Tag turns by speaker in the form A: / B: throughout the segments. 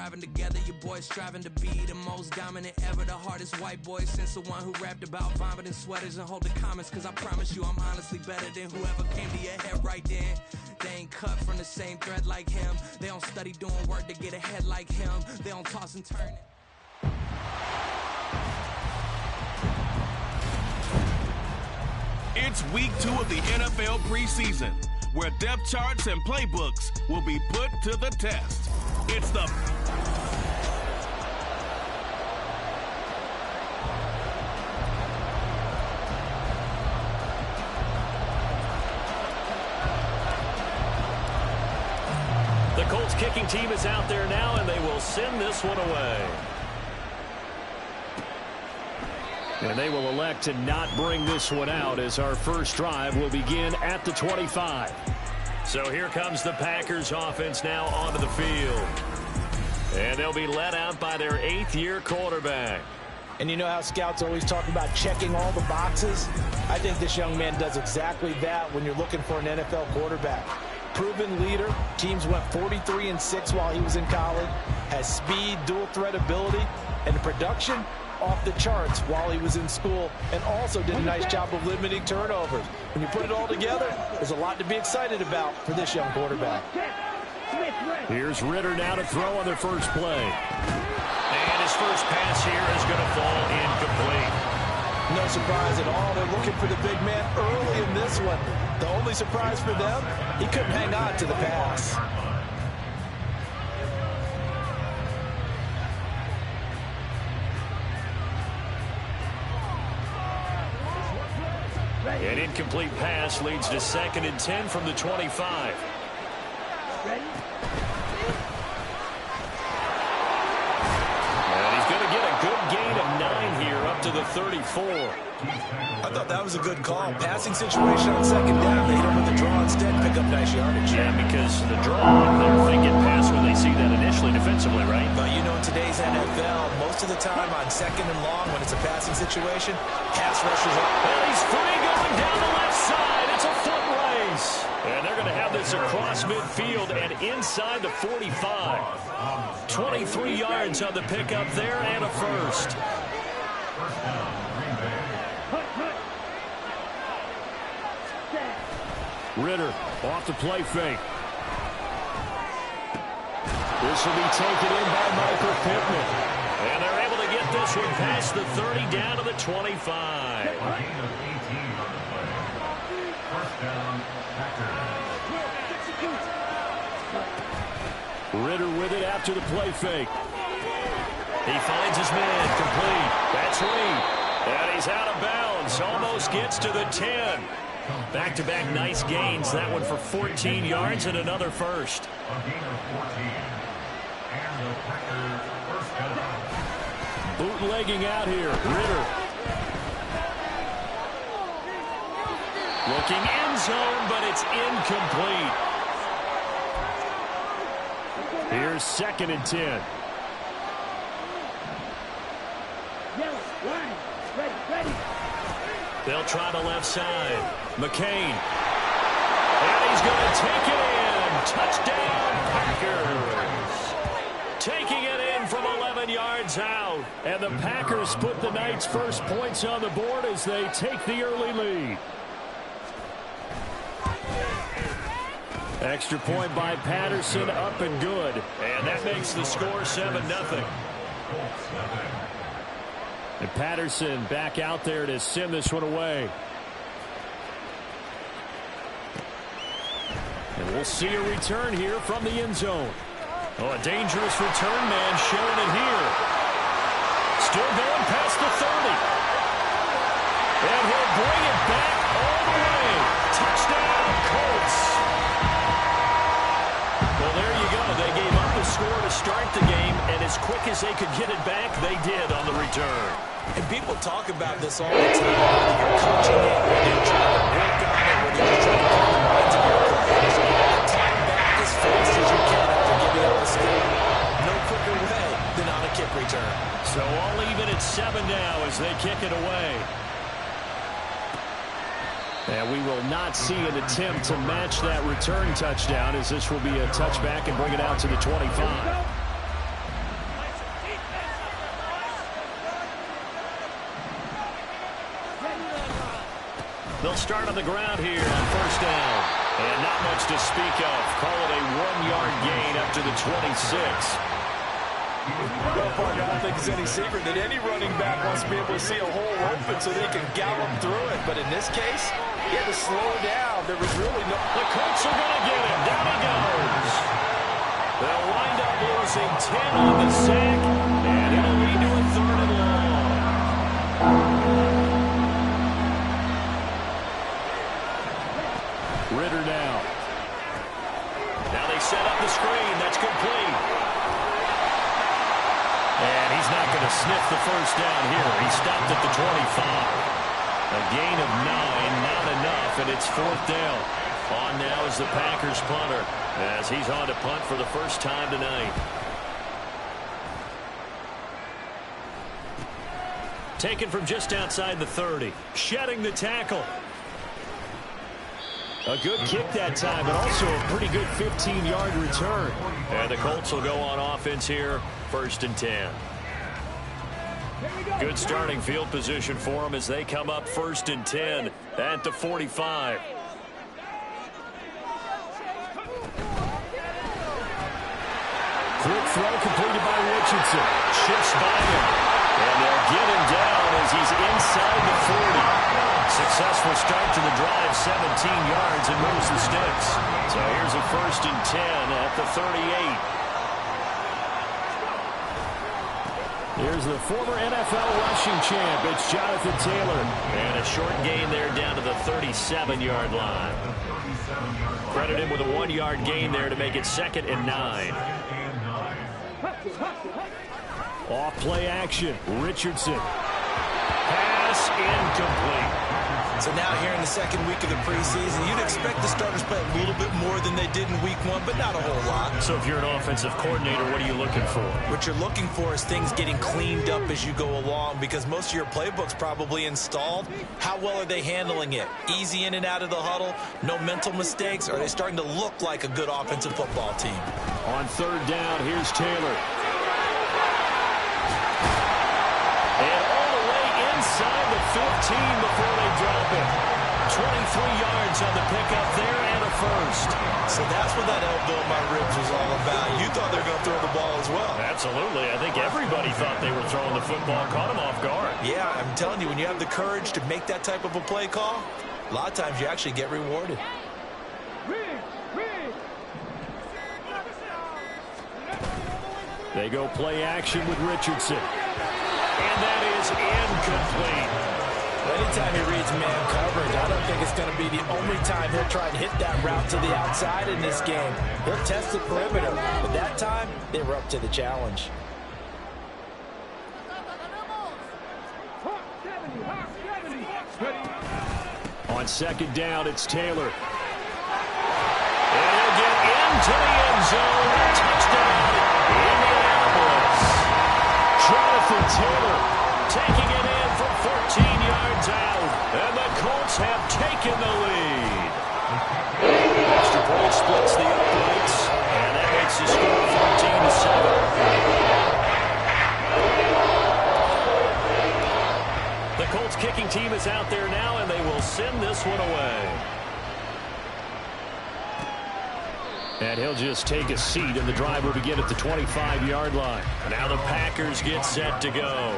A: driving together, your boys striving to be the most dominant ever, the hardest white boy since the one who rapped about vomiting sweaters and holding comments, cause I promise you I'm honestly better than whoever came to your head right then. They ain't cut from the same thread like him. They don't study doing work to get ahead like him. They don't toss and turn it.
B: It's week 2 of the NFL preseason, where depth charts and playbooks will be put to the test. It's the
C: Colts kicking team is out there now, and they will send this one away. And they will elect to not bring this one out, as our first drive will begin at the 25. So here comes the Packers offense now onto the field. And they'll be led out by their 8th-year quarterback.
D: And you know how scouts always talk about checking all the boxes? I think this young man does exactly that when you're looking for an NFL quarterback. Proven leader. Teams went 43-6 while he was in college. Has speed, dual threat ability, and the production off the charts while he was in school, and also did a nice job of limiting turnovers. When you put it all together, there's a lot to be excited about for this young quarterback.
C: Here's Ritter now to throw on their first play. And his first pass here is going to fall incomplete.
D: No surprise at all. They're looking for the big man early in this one. The only surprise for them, he couldn't hang on to the pass.
C: An incomplete pass leads to 2nd and 10 from the 25.
E: Ready?
C: And he's going to get a good gain of 9 here up to the 34.
D: I thought that was a good call. Passing situation on 2nd down. They hit him with the draw instead, pick up nice yardage.
C: Yeah, because the draw, they're thinking pass when they see that initially defensively, right?
D: But you know, in today's NFL, most of the time on 2nd and long, when it's a passing situation, pass rushers up.
C: And he's free going down the left side. It's a foot race. And they're going to have this across midfield and inside the 45. 23 yards on the pickup there and a first. Ritter off the play fake. This will be taken in by Michael Pittman. And they're able to get this one past the 30 down to the 25. Ritter with it after the play fake. He finds his man complete. That's Reed. And he's out of bounds. Almost gets to the 10. Back-to-back nice gains. That one for 14 yards and another first. Bootlegging out here. Ritter. Looking end zone, but it's incomplete. Here's 2nd and 10. They'll try the left side. McCain. And he's going to take it in. Touchdown, Packers. Taking it in from 11 yards out. And the Packers put the night's first points on the board as they take the early lead. Extra point by Patterson, up and good. And that makes the score 7-0. And Patterson back out there to send this one away. And we'll see a return here from the end zone. Oh, a dangerous return man showing it here. Still going past the 30. And he'll bring it back all the way. Touchdown, Colts. Well, there you go. They gave up the score to start the game, and as quick as they could get it back, they did on the return.
D: And people talk about this all the time. Whether you're coaching it, whether you're trying to work on it, whether you're trying to get the minds of your players, time back as fast as you can after giving up a score. No quicker way than on a kick return.
C: So all even at 7 now as they kick it away. And we will not see an attempt to match that return touchdown, as this will be a touchback and bring it out to the 25. They'll start on the ground here on first down. And not much to speak of. Call it a 1-yard gain up to the 26.
D: Well, Parker, I don't think it's any secret that any running back wants to be able to see a hole open so they can gallop through it. But in this case, he had to slow down. There was really no...
C: The Colts are going to get him. Down he goes. They'll wind up losing 10 on the sack, and it'll lead to a 3rd and long. Ritter now. Now they set up the screen. That's complete. And he's not going to sniff the first down here. He stopped at the 25. A gain of 9, not enough, and it's 4th down. On now is the Packers punter as he's on to punt for the first time tonight. Taken from just outside the 30. Shedding the tackle. A good kick that time, but also a pretty good 15-yard return. And the Colts will go on offense here, 1st and 10. Good starting field position for them as they come up 1st and 10 at the 45. Quick throw completed by Richardson. Shifts by him. And they'll get him down as he's inside the 40. Successful start to the drive, 17 yards, and moves the sticks. So here's a 1st and 10 at the 38. Here's the former NFL rushing champ. It's Jonathan Taylor. And a short gain there down to the 37-yard line. Credit him with a 1-yard gain there to make it 2nd and 9. Off play action. Richardson. Pass incomplete.
D: So now here in the 2nd week of the preseason, you'd expect the starters play a little bit more than they did in week 1, but not a whole lot.
C: So if you're an offensive coordinator, what are you looking for?
D: What you're looking for is things getting cleaned up as you go along, because most of your playbook's probably installed. How well are they handling it? Easy in and out of the huddle? No mental mistakes? Are they starting to look like a good offensive football team?
C: On 3rd down, here's Taylor. And all the way inside the 15 before they drop it. 23 yards on the pickup there and a 1st.
D: So that's what that elbow in my ribs was all about. You thought they were going to throw the ball as well.
C: Absolutely. I think everybody thought they were throwing the football. Caught him off guard.
D: Yeah, I'm telling you, when you have the courage to make that type of a play call, a lot of times you actually get rewarded.
C: They go play action with Richardson. And that is incomplete.
D: Anytime he reads man coverage, I don't think it's going to be the only time he'll try to hit that route to the outside in this game. He'll test the perimeter, but that time, they were up to the challenge.
C: On 2nd down, it's Taylor. And he'll get into the end zone. Touchdown, Indianapolis. Jonathan Taylor taking it in from 14 yards out. And the Colts have taken the lead. Extra point splits the uprights. And that makes the score 14-7. The Colts kicking team is out there now, and they will send this one away. And he'll just take a seat, and the drive will begin at the 25-yard line. Now the Packers get set to go.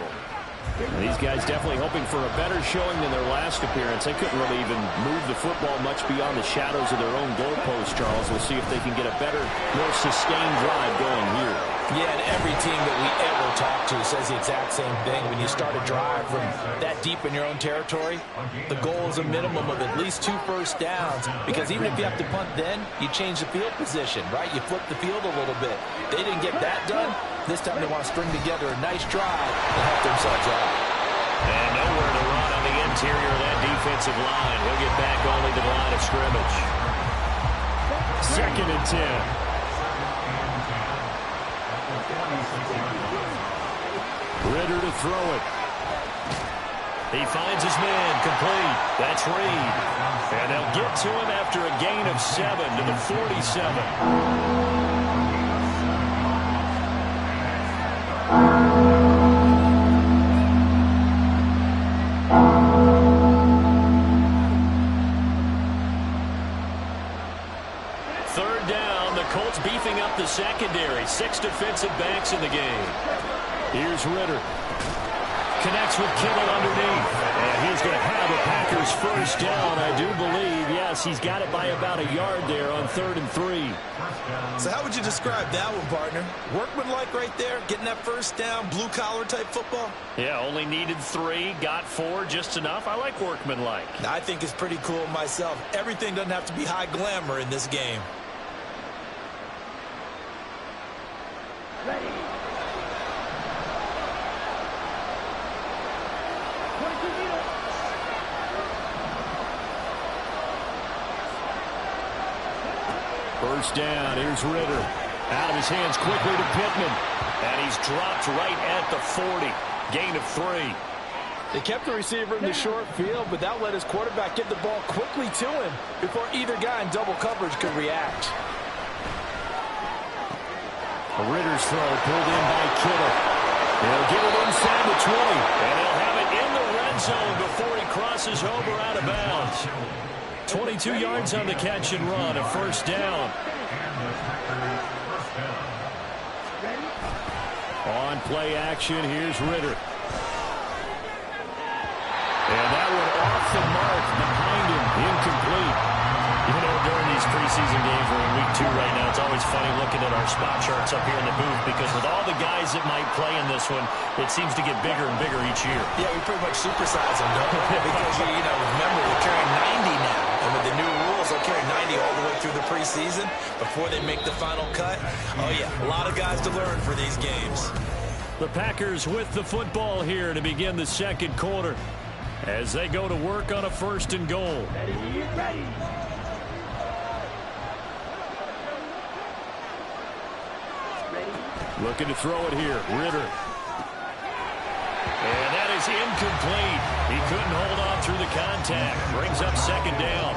C: And these guys definitely hoping for a better showing than their last appearance. They couldn't really even move the football much beyond the shadows of their own goalpost, Charles. We'll see if they can get a better, more sustained drive going here.
D: Yeah, and every team that we ever talk to says the exact same thing. When you start a drive from that deep in your own territory, the goal is a minimum of at least 2 first downs, because even if you have to punt then, you change the field position, right? You flip the field a little bit. They didn't get that done. This time they want to string together a nice drive to help themselves out.
C: And nowhere to run on the interior of that defensive line. He'll get back only to the line of scrimmage. 2nd and 10. Ritter to throw it. He finds his man, complete. That's Reed. And they'll get to him after a gain of 7 to the 47. 6 defensive backs in the game. Here's Ritter. Connects with Kittle underneath. And he's going to have a Packers first down, I do believe. Yes, he's got it by about a yard there on 3rd and 3.
D: So how would you describe that one, partner? Workmanlike right there, getting that first down, blue-collar type football?
C: Yeah, only needed 3, got 4, just enough. I like workmanlike.
D: I think it's pretty cool myself. Everything doesn't have to be high glamour in this game.
E: Ready.
C: First down, here's Ritter. Out of his hands quickly to Pittman. And he's dropped right at the 40. Gain of 3.
D: They kept the receiver in the short field, but that let his quarterback get the ball quickly to him before either guy in double coverage could react.
C: A Ritter's throw pulled in by Kittle. He'll get it inside the 20. And he'll have it in the red zone before he crosses over out of bounds. 22 yards on the catch and run, a first down. On play action, here's Ritter. And that one off the mark behind him, incomplete. You know, during these preseason games, we're in week 2 right now, it's always funny looking at our spot charts up here in the booth because with all the guys that might play in this one, it seems to get bigger and bigger each year.
D: Yeah, we pretty much supersize them, don't we? Because, remember, we're carrying 90 now. And with the new rules, they'll carry 90 all the way through the preseason before they make the final cut. Oh, yeah, a lot of guys to learn for these games.
C: The Packers with the football here to begin the second quarter as they go to work on a 1st and goal.
E: Ready.
C: Looking to throw it here, Ritter. And that is incomplete. He couldn't hold on through the contact. Brings up 2nd down.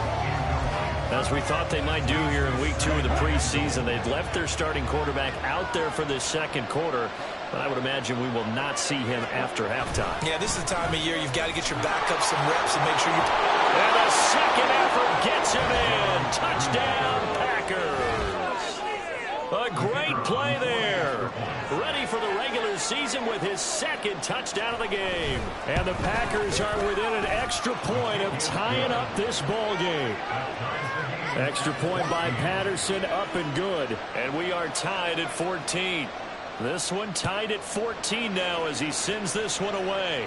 C: As we thought they might do here in week 2 of the preseason, they've left their starting quarterback out there for this second quarter. But I would imagine we will not see him after halftime.
D: Yeah, this is the time of year you've got to get your backup some reps and make sure you...
C: And a second effort gets him in. Touchdown, Packers. A great play there. Ready for the regular season with his 2nd touchdown of the game. And the Packers are within an extra point of tying up this ball game. Extra point by Patterson, up and good. And we are tied at 14. This one tied at 14 now as he sends this one away.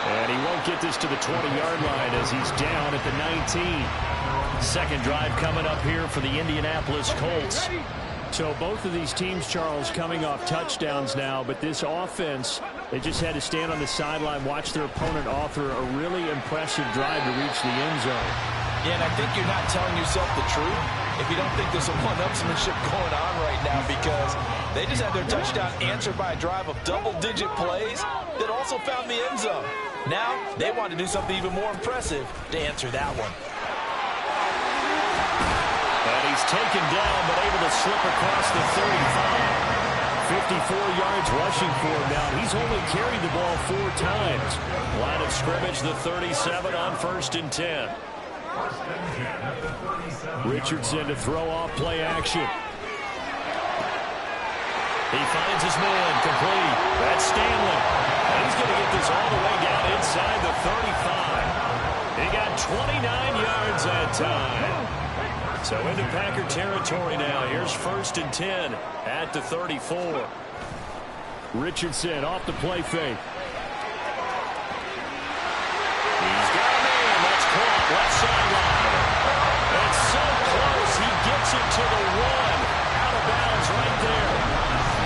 C: And he won't get this to the 20-yard line as he's down at the 19. Second drive coming up here for the Indianapolis Colts. So both of these teams, Charles, coming off touchdowns now, but this offense, they just had to stand on the sideline, watch their opponent author a really impressive drive to reach the end zone.
D: Yeah, and I think you're not telling yourself the truth if you don't think there's a one-upsmanship going on right now because they just had their touchdown answered by a drive of double-digit plays that also found the end zone. Now, they want to do something even more impressive to answer that one.
C: And he's taken down but able to slip across the 35. 54 yards rushing for him now. He's only carried the ball 4 times. Line of scrimmage, the 37 on 1st and 10. Richardson to throw off play action. He finds his man complete. That's Stanley. And he's going to get this all the way down inside the 35. He got 29 yards that time. So into Packer territory now. Here's 1st and 10 at the 34. Richardson off the play fake. He's got a man. That's caught. Left sideline. It's so close. He gets it to the 1. Out of bounds right there.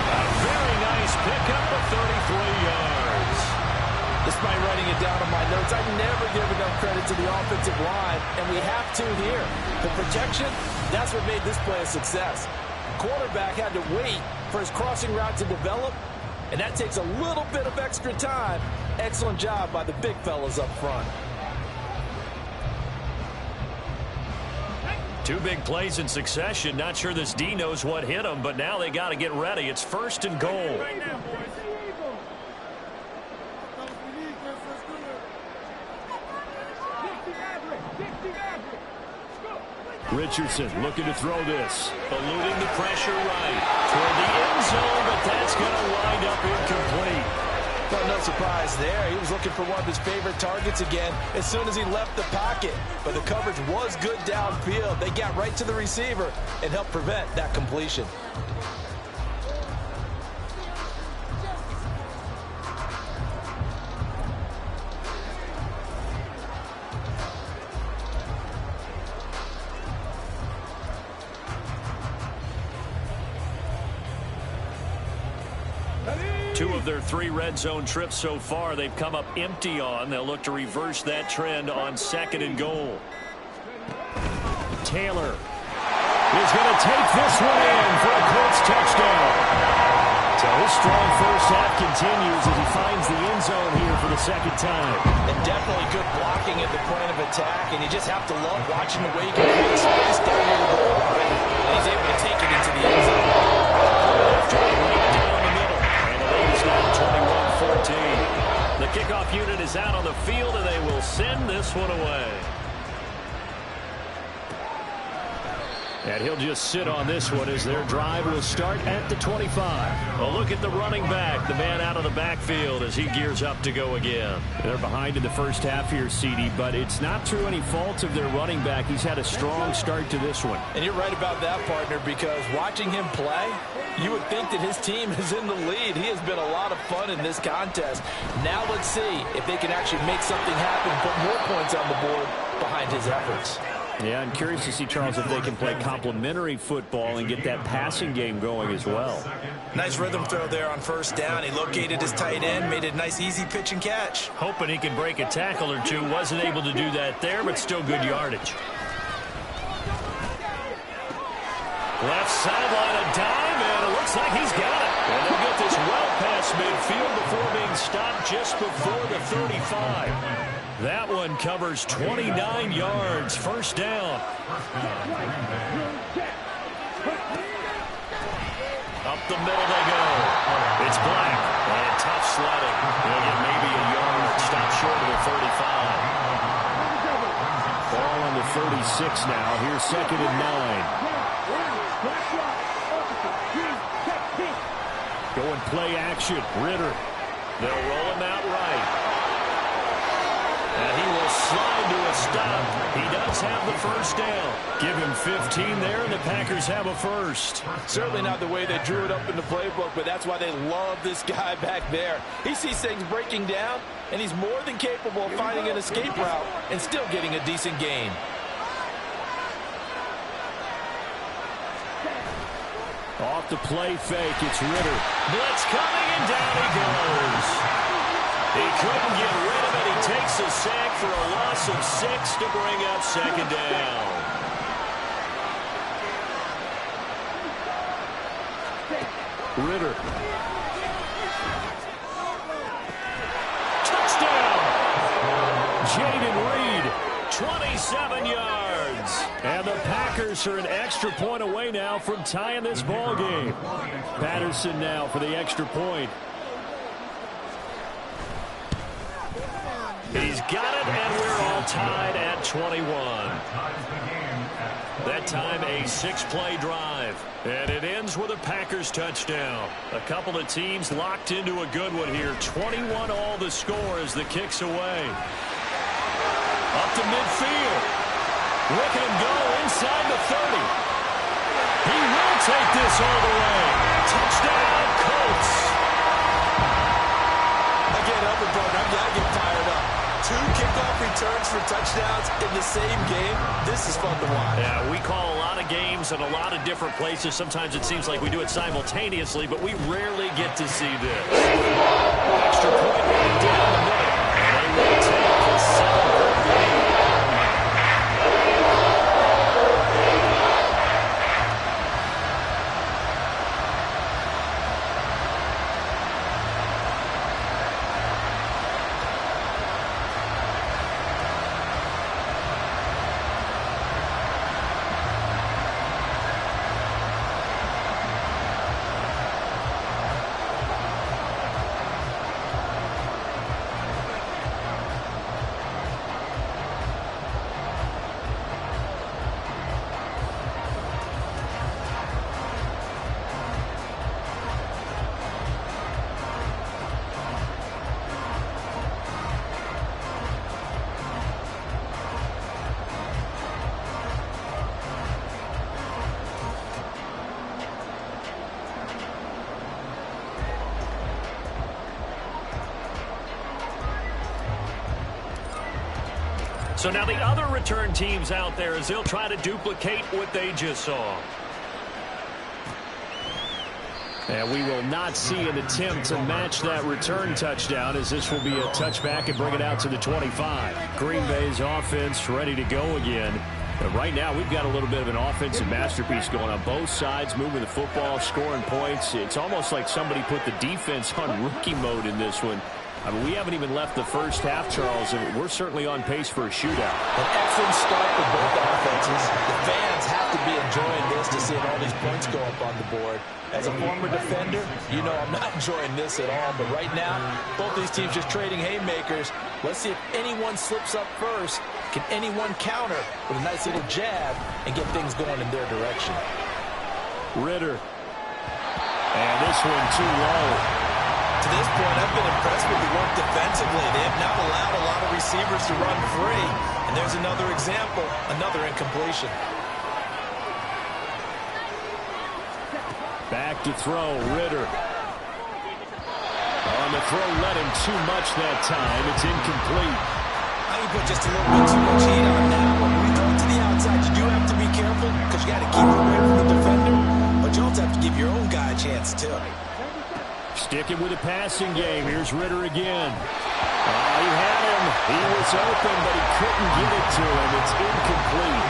C: A very nice pickup of 33 yards.
D: Despite writing it down on my notes, I never give enough credit to the offensive line, and we have to here. The protection, that's what made this play a success. Quarterback had to wait for his crossing route to develop, and that takes a little bit of extra time. Excellent job by the big fellas up front.
C: 2 big plays in succession. Not sure this D knows what hit him, but now they got to get ready. It's 1st and goal. Richardson looking to throw this. Eluding the pressure right toward the end zone, but that's going to wind up incomplete.
D: Well, no surprise there. He was looking for one of his favorite targets again as soon as he left the pocket. But the coverage was good downfield. They got right to the receiver and helped prevent that completion.
C: Two of their 3 red zone trips so far, they've come up empty on. They'll look to reverse that trend on 2nd and goal. Taylor is going to take this one in for a Colts touchdown. So his strong first half continues as he finds the end zone here for the 2nd time.
D: And definitely good blocking at the point of attack, and you just have to love watching the way he can create space down near the goal line, and he's able to take it into the end zone.
C: After he laid it down the middle, and the lead is now 21-14. The kickoff unit is out on the field, and they will send this one away. And he'll just sit on this one as their drive will start at the 25. A look at the running back, the man out of the backfield as he gears up to go again. They're behind in the first half here, CD, but it's not through any fault of their running back. He's had a strong start to this one.
D: And you're right about that, partner, because watching him play, you would think that his team is in the lead. He has been a lot of fun in this contest. Now let's see if they can actually make something happen, put more points on the board behind his efforts.
C: Yeah, I'm curious to see, Charles, if they can play complementary football and get that passing game going as well.
D: Nice rhythm throw there on first down. He located his tight end, made a nice easy pitch and catch.
C: Hoping he can break a tackle or two. Wasn't able to do that there, but still good yardage. Left sideline, a dive, and it looks like he's got it. And they'll get this well past midfield before being stopped just before the 35. That one covers 29 yards. First down. Up the middle they go. It's Black. And tough sledding. They'll get maybe a yard. Stop short of the 35. Ball on the 36 now. Here's 2nd and 9. Going play action. Ritter. They'll roll him out right. And he will slide to a stop. He does have the first down. Give him 15 there, and the Packers have a first.
D: Certainly not the way they drew it up in the playbook, but that's why they love this guy back there. He sees things breaking down, and he's more than capable of finding an escape route and still getting a decent gain.
C: Off the play fake, it's Ritter. Blitz coming, and down he goes. He couldn't get rid of it. He takes a sack for a loss of 6 to bring up 2nd down. Ritter. Touchdown! Jaden Reed, 27 yards. And the Packers are an extra point away now from tying this ball game. Patterson now for the extra point. He's got it, and we're all tied at 21. That time a 6-play drive. And it ends with a Packers touchdown. A couple of teams locked into a good one here. 21 all the score as the kick's away. Up to midfield. Look at him go inside the 30. He will take this all the way. Touchdown, Colts.
D: I can't help it, brother. I get fired up. 2 kickoff returns for touchdowns in the same game. This is fun to watch.
C: Yeah, we call a lot of games in a lot of different places. Sometimes it seems like we do it simultaneously, but we rarely get to see this. Extra point right down the middle. And they will take the 7-point lead. So now the other return teams out there as they'll try to duplicate what they just saw. And we will not see an attempt to match that return touchdown, as this will be a touchback and bring it out to the 25. Green Bay's offense ready to go again. But right now, we've got a little bit of an offensive masterpiece going on both sides, moving the football, scoring points. It's almost like somebody put the defense on rookie mode in this one. I mean, we haven't even left the first half, Charles, and we're certainly on pace for a shootout.
D: An excellent start for both offenses. The fans have to be enjoying this to see all these points go up on the board. As a former defender, you know I'm not enjoying this at all. But right now, both these teams just trading haymakers. Let's see if anyone slips up first. Can anyone counter with a nice little jab and get things going in their direction?
C: Ritter. And this one too low.
D: To this point, I've been impressed with the work defensively. They have not allowed a lot of receivers to run free. And there's another example, another incompletion.
C: Back to throw, Ritter. On the throw, let him too much that time. It's incomplete.
D: I think put just a little bit too much heat on that one. When you throw it to the outside, you do have to be careful because you got to keep it away from the defender. But you also have to give your own guy a chance, too.
C: Sticking with the passing game. Here's Ritter again. He had him. He was open, but he couldn't get it to him. It's incomplete.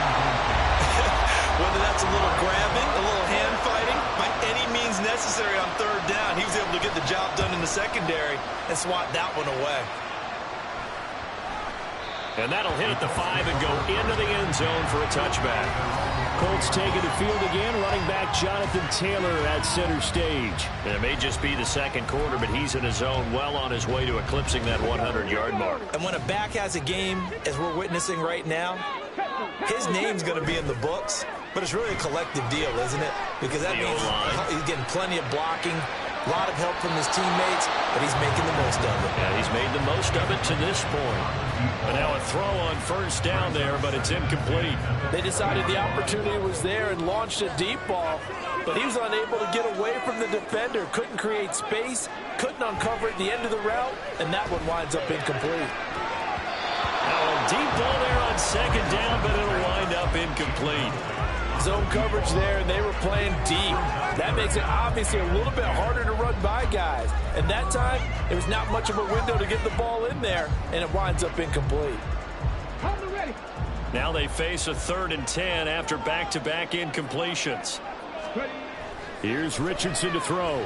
D: Whether that's a little grabbing, a little hand fighting, by any means necessary on third down, he was able to get the job done in the secondary and swat that one away.
C: And that'll hit at the 5 and go into the end zone for a touchback. Colts taking the field again. Running back Jonathan Taylor at center stage. And it may just be the second quarter, but he's in his zone, well on his way to eclipsing that 100-yard mark.
D: And when a back has a game, as we're witnessing right now, his name's going to be in the books. But it's really a collective deal, isn't it? Because that means he's getting plenty of blocking, a lot of help from his teammates, but he's making the most of it.
C: Yeah, he's made the most of it to this point. But now a throw on first down there, but it's incomplete.
D: They decided the opportunity was there and launched a deep ball, but he was unable to get away from the defender. Couldn't create space, couldn't uncover at the end of the route, and that one winds up incomplete.
C: Now a deep ball there on second down, but it'll wind up incomplete.
D: Zone coverage there, and they were playing deep. That makes it obviously a little bit harder to run by guys. And that time, it was not much of a window to get the ball in there, and it winds up incomplete.
C: Now they face a 3rd and 10 after back-to-back incompletions. Here's Richardson to throw.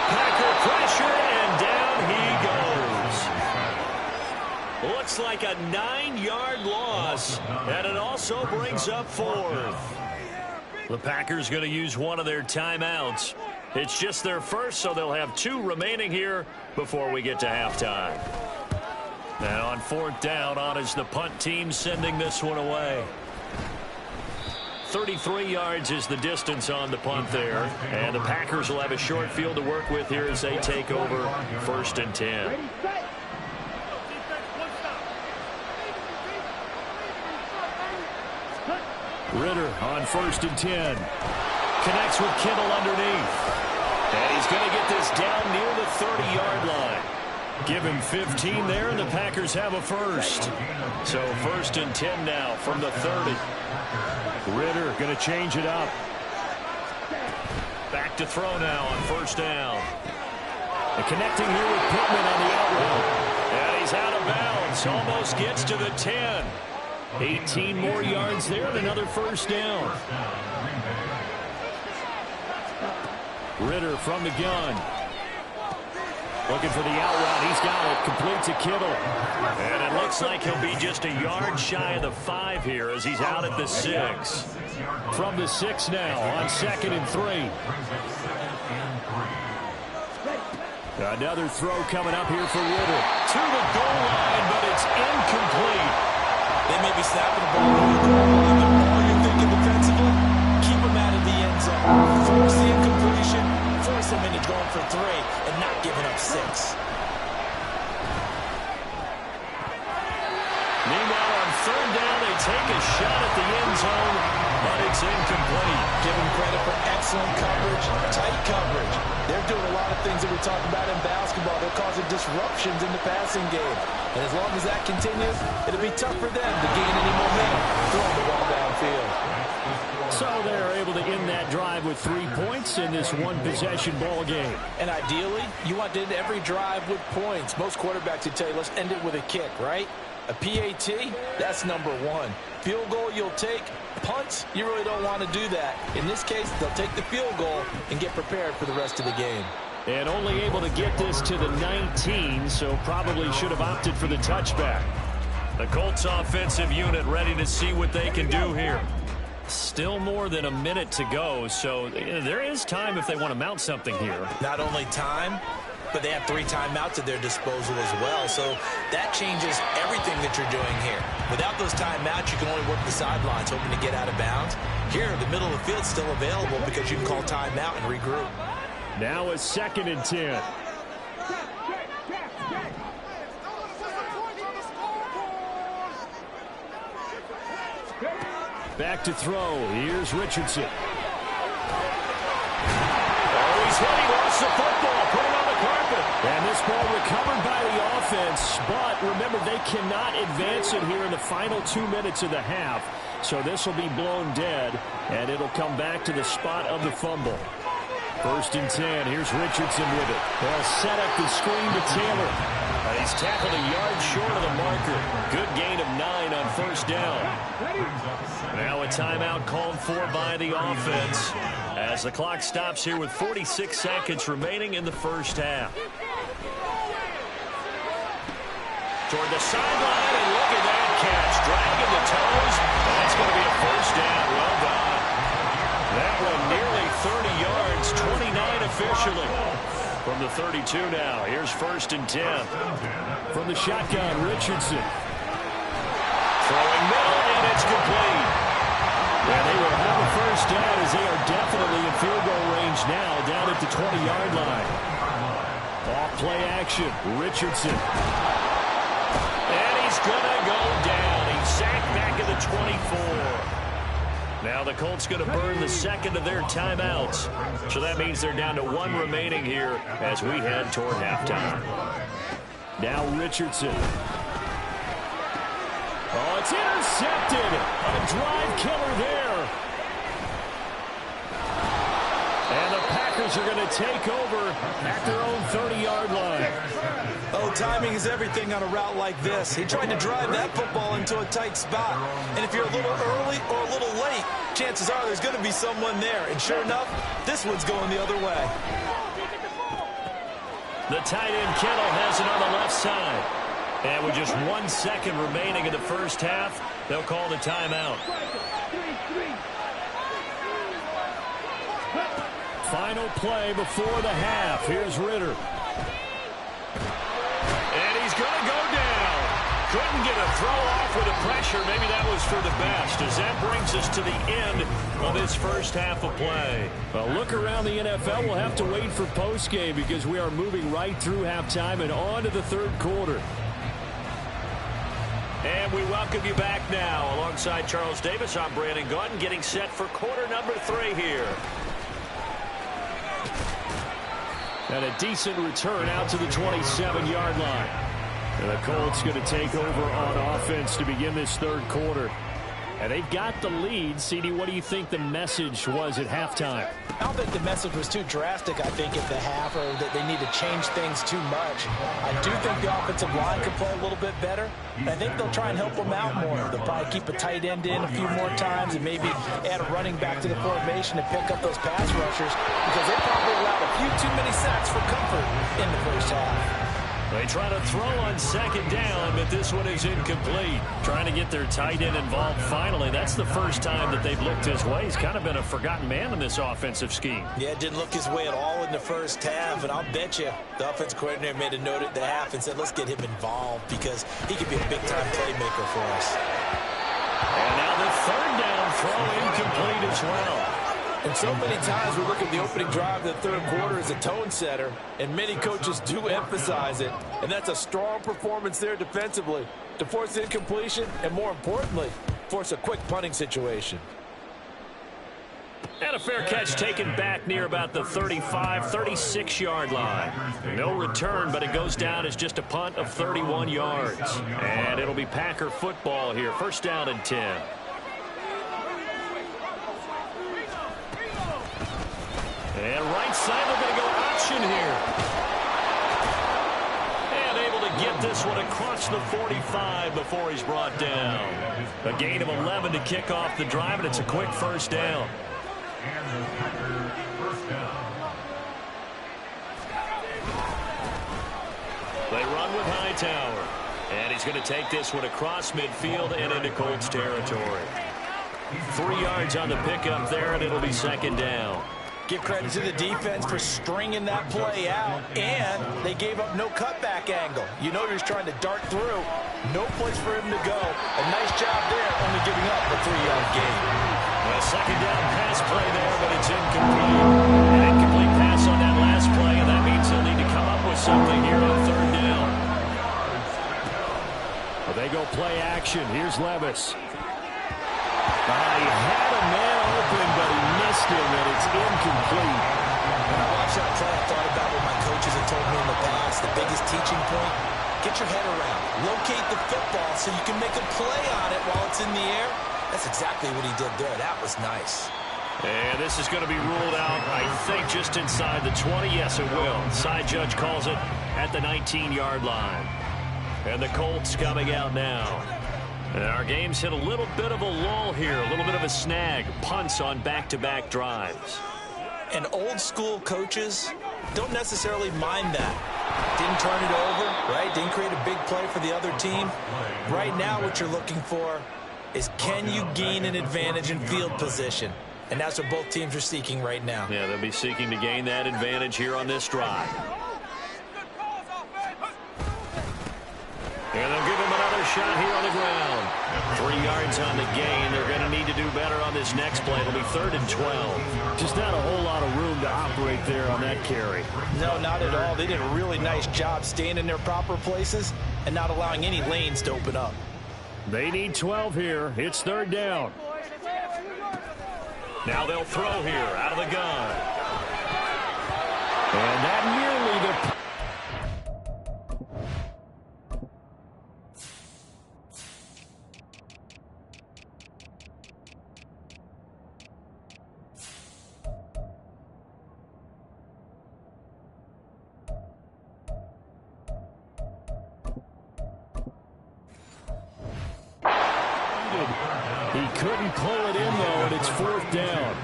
C: Packer pressure, and down he goes. Looks like a 9-yard loss, and it also brings up 4th. The Packers going to use one of their timeouts. It's just their first, so they'll have 2 remaining here before we get to halftime. And on 4th down, on is the punt team sending this one away. 33 yards is the distance on the punt there. And the Packers will have a short field to work with here as they take over 1st and 10. Ritter on 1st and 10. Connects with Kittle underneath. And he's going to get this down near the 30-yard line. Give him 15 there, and the Packers have a first. So 1st and 10 now from the 30. Ritter going to change it up. Back to throw now on 1st down. And connecting here with Pittman on the out route. And he's out of bounds. Almost gets to the 10. 18 more yards there and another 1st down. Ritter from the gun. Looking for the out route. He's got it. Complete to Kittle. And it looks like he'll be just a yard shy of the 5 here as he's out at the 6. From the 6 now on 2nd and 3. Another throw coming up here for Ritter. To the goal line, but it's incomplete.
D: They may be snapping the ball over the goal line, but all you're thinking defensively, keep them out of the end zone. Force the incompletion, force them into going for 3, and not giving up 6.
C: Meanwhile, on 3rd down, they take a shot at the end zone, but it's incomplete.
D: Give them credit for excellent Excellent coverage, tight coverage. They're doing a lot of things that we talk about in basketball. They're causing disruptions in the passing game. And as long as that continues, it'll be tough for them to gain any momentum throwing the ball downfield.
C: So they're able to end that drive with 3 points in this one-possession ball game.
D: And ideally, you want to end every drive with points. Most quarterbacks would tell you, let's end it with a kick, right? A PAT, that's number one. Field goal you'll take. Punts, you really don't want to do that. In this case, they'll take the field goal and get prepared for the rest of the game.
C: And only able to get this to the 19, so probably should have opted for the touchback. The Colts offensive unit ready to see what they can do here. Still more than a minute to go, so there is time if they want to mount something here.
D: Not only time, but they have 3 timeouts at their disposal as well, so that changes everything that you're doing here. Without those timeouts, you can only work the sidelines, hoping to get out of bounds. Here, the middle of the field's still available because you can call timeout and regroup.
C: Now a 2nd and 10. Back to throw. Here's Richardson. Oh, he's hit. He lost the football. Put it on the carpet. And this ball recovered by the offense. But remember, they cannot advance it here in the final 2 minutes of the half. So this will be blown dead, and it'll come back to the spot of the fumble. 1st and 10. Here's Richardson with it. They'll set up the screen to Taylor. He's tackled a yard short of the marker. Good gain of 9 on 1st down. Now a timeout called for by the offense as the clock stops here with 46 seconds remaining in the 1st half. Toward the sideline, and look at that catch. Dragging the toes. That's going to be a 1st down. Well done. That one nearly 30 yards, 29 officially. From the 32 now, here's 1st and 10. From the shotgun, Richardson. Throwing middle, and it's complete. And they will have a 1st down as they are definitely in field goal range now, down at the 20-yard line. Off play action, Richardson. And he's going to go down. He's sacked back at the 24. Now the Colts going to burn the 2nd of their timeouts. So that means they're down to 1 remaining here as we head toward halftime. Now Richardson. Oh, it's intercepted. A drive killer there. And the Packers are going to take over at their own 30-yard line.
D: Oh, timing is everything on a route like this. He tried to drive that football into a tight spot. And if you're a little early or a little late, chances are there's going to be someone there. And sure enough, this one's going the other way.
C: The tight end Kittle has it on the left side. And with just 1 second remaining in the 1st half, they'll call the timeout. Final play before the half. Here's Ritter. And he's going to go down. Couldn't get a throw off with the pressure. Maybe that was for the best, as that brings us to the end of this 1st half of play. Well, look around the NFL. We'll have to wait for postgame because we are moving right through halftime and on to the 3rd quarter. And we welcome you back now. Alongside Charles Davis, I'm Brandon Gaudin, getting set for quarter number 3 here. And a decent return out to the 27-yard line. And the Colts going to take over on offense to begin this 3rd quarter. And they've got the lead. CD, what do you think the message was at halftime?
D: I don't think the message was too drastic, I think, at the half, or that they need to change things too much. I do think the offensive line could play a little bit better. I think they'll try and help them out more. They'll probably keep a tight end in a few more times and maybe add a running back to the formation and pick up those pass rushers because they probably allowed a few too many sacks for comfort in the 1st half.
C: They try to throw on 2nd down, but this one is incomplete. Trying to get their tight end involved finally. That's the 1st time that they've looked his way. He's kind of been a forgotten man in this offensive scheme.
D: Yeah, it didn't look his way at all in the 1st half, and I'll bet you the offensive coordinator made a note at the half and said, let's get him involved because he could be a big-time playmaker for us.
C: And now the 3rd down throw incomplete as well.
D: And so many times we look at the opening drive of the 3rd quarter as a tone setter, and many coaches do emphasize it. And that's a strong performance there defensively to force incompletion and, more importantly, force a quick punting situation.
C: And a fair catch taken back near about the 35, 36-yard line. No return, but it goes down as just a punt of 31 yards. And it'll be Packer football here. First down and 10. And right side, they're going to go option here. And able to get this one across the 45 before he's brought down. A gain of 11 to kick off the drive, and it's a quick first down. They run with Hightower. And he's going to take this one across midfield and into Colts territory. 3 yards on the pickup there, and it'll be second down.
D: Give credit to the defense for stringing that play out, and they gave up no cutback angle. You know he's trying to dart through. No place for him to go. A nice job there, only giving up a 3-yard gain.
C: A second down pass play there, but it's incomplete. An incomplete pass on that last play, and that means they'll need to come up with something here on third down. Well, they go play action. Here's Levis. He had a man open, but he missed him, and it's incomplete.
D: When I watched that play, I thought about what my coaches have told me in the past. The biggest teaching point, get your head around. Locate the football so you can make a play on it while it's in the air. That's exactly what he did there. That was nice.
C: And this is going to be ruled out, I think, just inside the 20. Yes, it will. Side judge calls it at the 19-yard line. And the Colts coming out now. And our game's hit a little bit of a lull here, a little bit of a snag. Punts on back-to-back drives.
D: And old-school coaches don't necessarily mind that. Didn't turn it over, right? Didn't create a big play for the other team. Right now what you're looking for is, can you gain an advantage in field position? And that's what both teams are seeking right now.
C: Yeah, they'll be seeking to gain that advantage here on this drive. And they'll give him another shot here on the ground. 3 yards on the gain. They're going to need to do better on this next play. It'll be 3rd and 12.
F: Just not a whole lot of room to operate there on that carry.
D: No, not at all. They did a really nice job staying in their proper places and not allowing any lanes to open up.
F: They need 12 here. It's 3rd down.
C: Now they'll throw here out of the gun.
F: And that nearly the... He couldn't pull it in, though, and it's 4th down.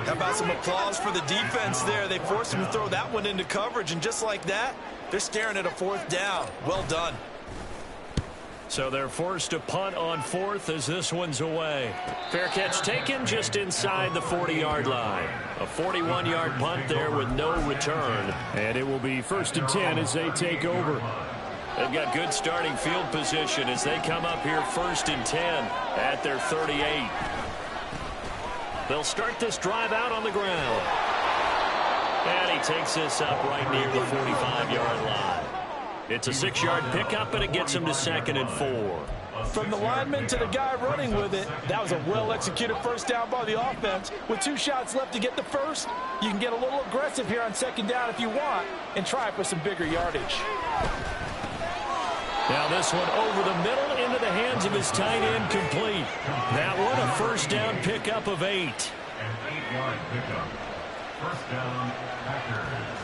D: How about some applause for the defense there? They forced him to throw that one into coverage, and just like that, they're staring at a 4th down. Well done.
C: So they're forced to punt on 4th as this one's away. Fair catch taken just inside the 40-yard line. A 41-yard punt there with no return.
F: And it will be 1st and 10 as they take over.
C: They've got good starting field position as they come up here 1st and 10 at their 38. They'll start this drive out on the ground. And he takes this up right near the 45-yard line. It's a 6-yard pickup, and it gets him to 2nd and 4.
D: From the lineman to the guy running with it, that was a well-executed first down by the offense. With 2 shots left to get the first, you can get a little aggressive here on 2nd down if you want and try for some bigger yardage.
C: Now this one over the middle into the hands of his tight end, complete. That one a first down pickup of 8.
G: An 8-yard pickup. First down, Packers.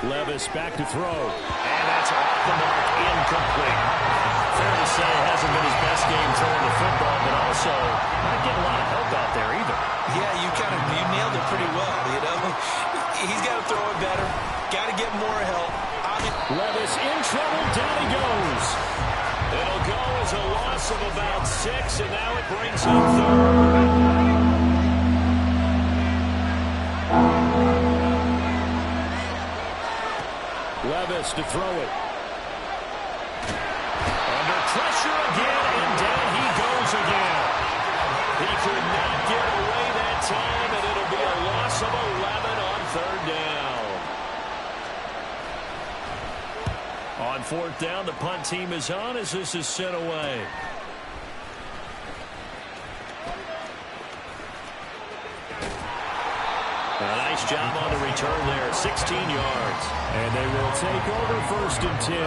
F: Levis back to throw.
C: And that's off the mark, incomplete. Fair to say it hasn't been his best game throwing the football, but also not getting a lot of help out there either.
D: Yeah, you nailed it pretty well, you know. He's got to throw it better. Got to get more help.
F: Levis in trouble. Down he goes.
C: It'll go as a loss of about 6, and now it brings him 3rd.
F: Levis to throw it.
C: Under pressure again, and down he goes again. He could not get away that time, and it'll be a loss of 11 on 3rd down. On 4th down, the punt team is on as this is sent away. A nice job on the return there, 16 yards.
F: And they will take over 1st and 10.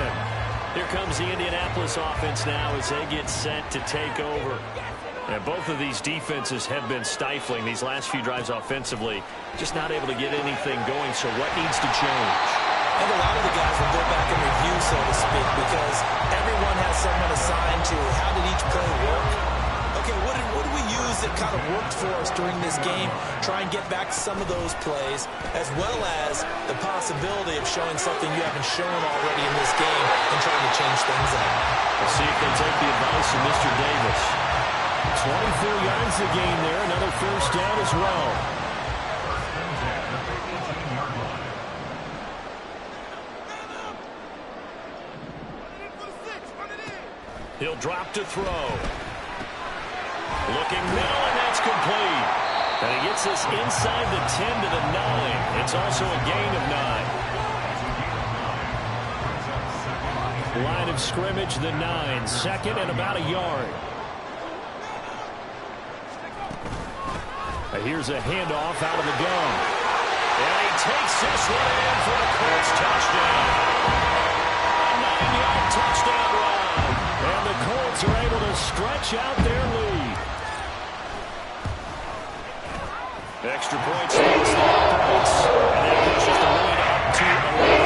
C: Here comes the Indianapolis offense now as they get set to take over. And both of these defenses have been stifling these last few drives offensively. Just not able to get anything going, so what needs to change?
D: And a lot of the guys will go back and review, so to speak, because everyone has someone assigned to how did each play work. Okay, what did we use that kind of worked for us during this game? Try and get back some of those plays, as well as the possibility of showing something you haven't shown already in this game and trying to change things up.
C: Let's see if they take the advice of Mr. Davis.
F: 24 yards a gain there, another 1st down as well.
C: He'll drop to throw. Looking middle, and that's complete. And he gets this inside the 10 to the 9. It's also a gain of 9.
F: Line of scrimmage, the 9. 2nd and about a yard. Here's a handoff out of the gun.
C: And he takes this one in for a Colts touchdown. A 9-yard touchdown run.
F: And the Colts are able to stretch out their lead.
C: Extra point states the operates. And that pushes the lead up to 11.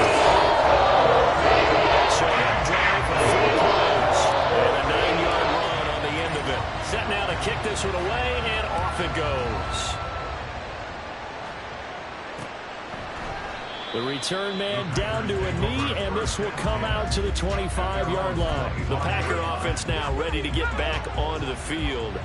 C: So that drive for 4 plays. And a 9-yard run on the end of it. Set now to kick this one away, and off it goes.
F: The return man down to a knee, and this will come out to the 25-yard line.
C: The Packer offense now ready to get back onto the field.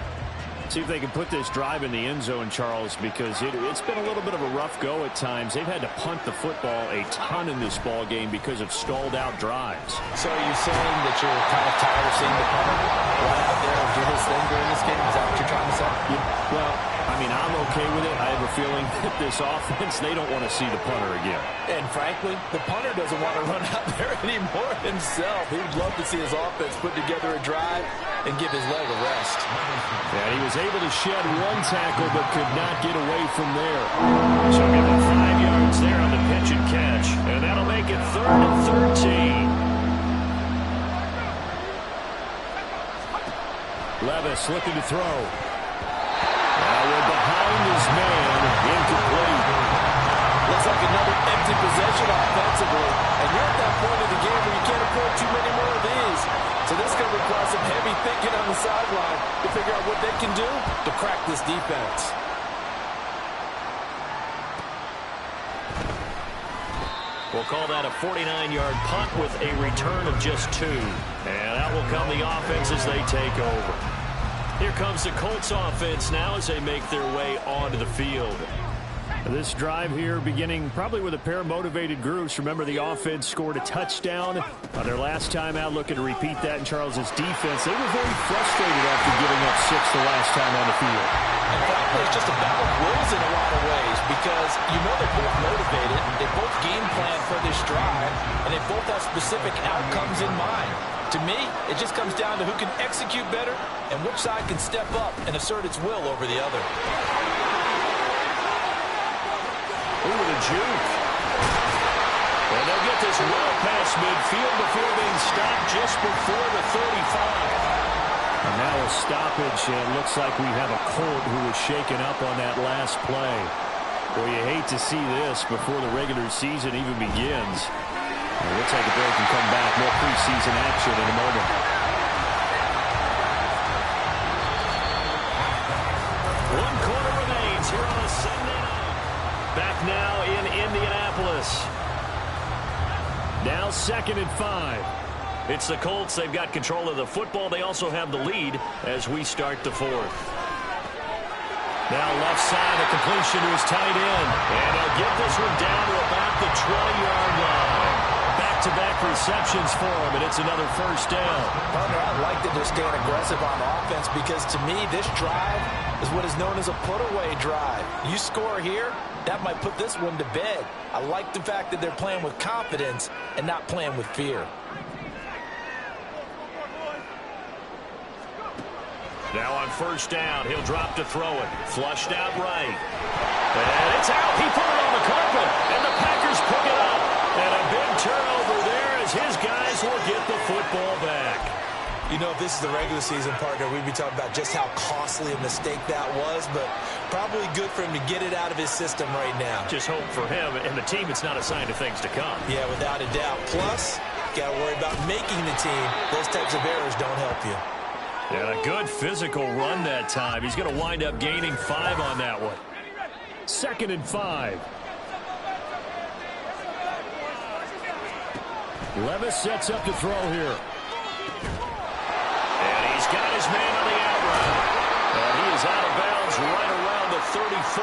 F: See if they can put this drive in the end zone, Charles, because it's been a little bit of a rough go at times. They've had to punt the football a ton in this ball game because of stalled-out drives.
D: So are you saying that you're kind of tired of seeing the punter run out there and do his thing during this game? Is that what you're trying to say?
F: Yeah, well, I mean, I'm okay with it. I have a feeling that this offense, they don't want to see the punter again.
D: And frankly, the punter doesn't want to run out there anymore himself. He would love to see his offense put together a drive and give his leg a rest.
F: Yeah, he was able to shed one tackle but could not get away from there.
C: So give him 5 yards there on the pitch and catch. And that'll make it 3rd and 13.
F: Levis looking to throw. Now we're behind his man. Incomplete.
D: Looks like another empty possession offensively. And you're at that point of the game where you can't afford too many more of these. So this is going to require some heavy thinking on the sideline to figure out what they can do to crack this defense.
C: We'll call that a 49-yard punt with a return of just 2. And out will come the offense as they take over. Here comes the Colts offense now as they make their way onto the field.
F: This drive here beginning probably with a pair of motivated groups. Remember, the offense scored a touchdown on their last time out, looking to repeat that in Charles's defense. They were very frustrated after giving up 6 the last time on the field.
D: And frankly, it's just a battle of wills in a lot of ways because you know they're both motivated, they both game plan for this drive, and they both have specific outcomes in mind. To me, it just comes down to who can execute better and which side can step up and assert its will over the other.
C: Ooh, the juke. And they'll get this well past midfield before being stopped just before the 35.
F: And now a stoppage, and looks like we have a Colt who was shaken up on that last play. Well, you hate to see this before the regular season even begins. And we'll take a break and come back. More preseason action in a moment.
C: One quarter remains here on a Sunday night. Back now in Indianapolis.
F: Now 2nd and 5.
C: It's the Colts. They've got control of the football. They also have the lead as we start the 4th. Now left side, a completion to his tight end. And he'll get this one down to about the 20-yard line. Back-to-back receptions for him, and it's another 1st down.
D: Partner, I like that they're staying aggressive on offense because to me, this drive is what is known as a put-away drive. You score here, that might put this one to bed. I like the fact that they're playing with confidence and not playing with fear.
C: Now on 1st down, he'll drop to throw it. Flushed out right. And it's out. He put it on the carpet, and the Packers pick it up. And a big turnover there as his guys will get the football back.
D: You know, if this is the regular season, partner, we'd be talking about just how costly a mistake that was, but probably good for him to get it out of his system right now.
C: Just hope for him and the team it's not a sign of things to come.
D: Yeah, without a doubt. Plus, got to worry about making the team. Those types of errors don't help you.
C: And a good physical run that time. He's going to wind up gaining 5 on that one.
F: 2nd and 5. Levis sets up to throw here.
C: And he's got his man on the out route. And he is out of bounds right around the 34.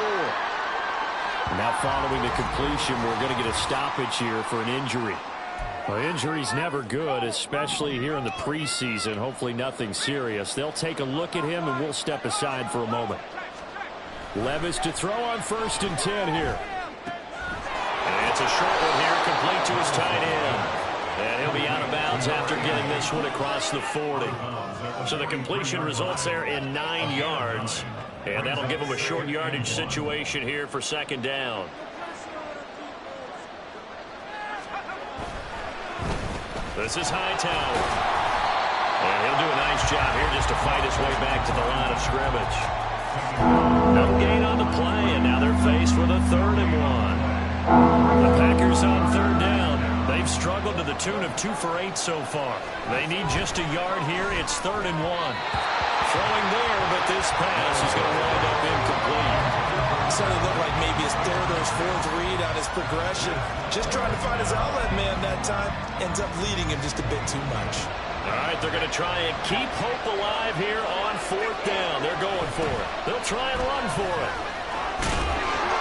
F: Now following the completion, we're going to get a stoppage here for an injury. Well, injury's never good, especially here in the preseason. Hopefully nothing serious. They'll take a look at him, and we'll step aside for a moment. Levis to throw on 1st and 10 here.
C: And it's a short one here, complete to his tight end. And he'll be out of bounds after getting this one across the 40. So the completion results there in 9 yards. And that'll give him a short yardage situation here for 2nd down. This is Hightower. And he'll do a nice job here just to fight his way back to the line of scrimmage. No gain on the play, and now they're faced with a 3rd and 1. The Packers on 3rd down. They've struggled to the tune of 2 for 8 so far. They need just a yard here. It's 3rd and 1. Throwing there, but this pass is going to wind up incomplete.
D: Certainly looked like maybe his 3rd or his 4th read on his progression. Just trying to find his outlet man that time. Ends up leading him just a bit too much.
C: All right, they're going to try and keep hope alive here on 4th down. They're going for it. They'll try and run for it.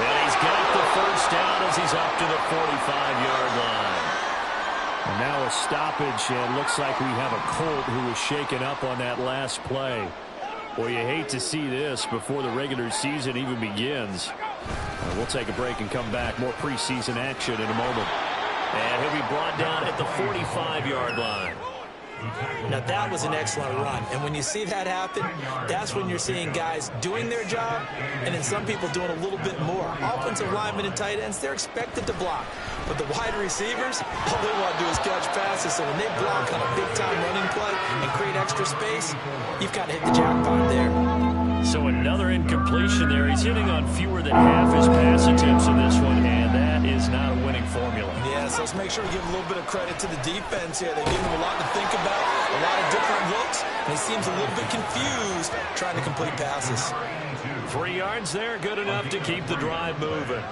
C: And he's got the 1st down as he's up to the 45-yard line.
F: And now a stoppage, and looks like we have a Colt who was shaken up on that last play. Well, you hate to see this before the regular season even begins. We'll take a break and come back. More preseason action in a moment.
C: And he'll be brought down at the 45-yard line.
D: Now, that was an excellent run. And when you see that happen, that's when you're seeing guys doing their job and then some people doing a little bit more. Offensive linemen and tight ends, they're expected to block. But the wide receivers, all they want to do is catch passes. So when they block on a big-time running play and create extra space, you've got to hit the jackpot there.
C: So another incompletion there. He's hitting on fewer than half his pass attempts in this one, and that is not a winning formula.
D: Yeah, so let's make sure we give a little bit of credit to the defense here. They give him a lot to think about, a lot of different looks, and he seems a little bit confused trying to complete passes.
C: 3 yards there, good enough to keep the drive moving.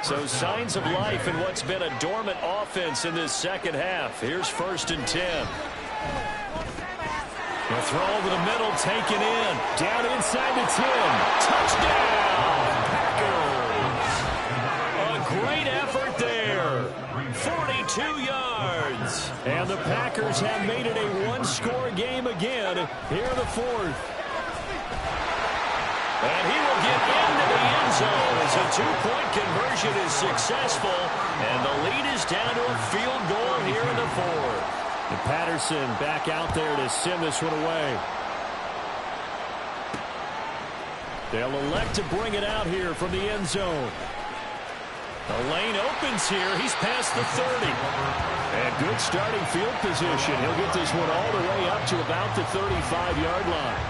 C: So signs of life in what's been a dormant offense in this 2nd half. Here's 1st and 10. A throw over the middle, taken in. Down inside the 10. Touchdown, Packers. A great effort there. 42 yards. And the Packers have made it a 1-score game again here in the 4th. And he will get into the end zone as a 2-point conversion is successful. And the lead is down to a field goal here in the 4th.
F: And Patterson back out there to send this one away. They'll elect to bring it out here from the end zone. The lane opens here. He's past the 30. And good starting field position. He'll get this one all the way up to about the 35-yard line.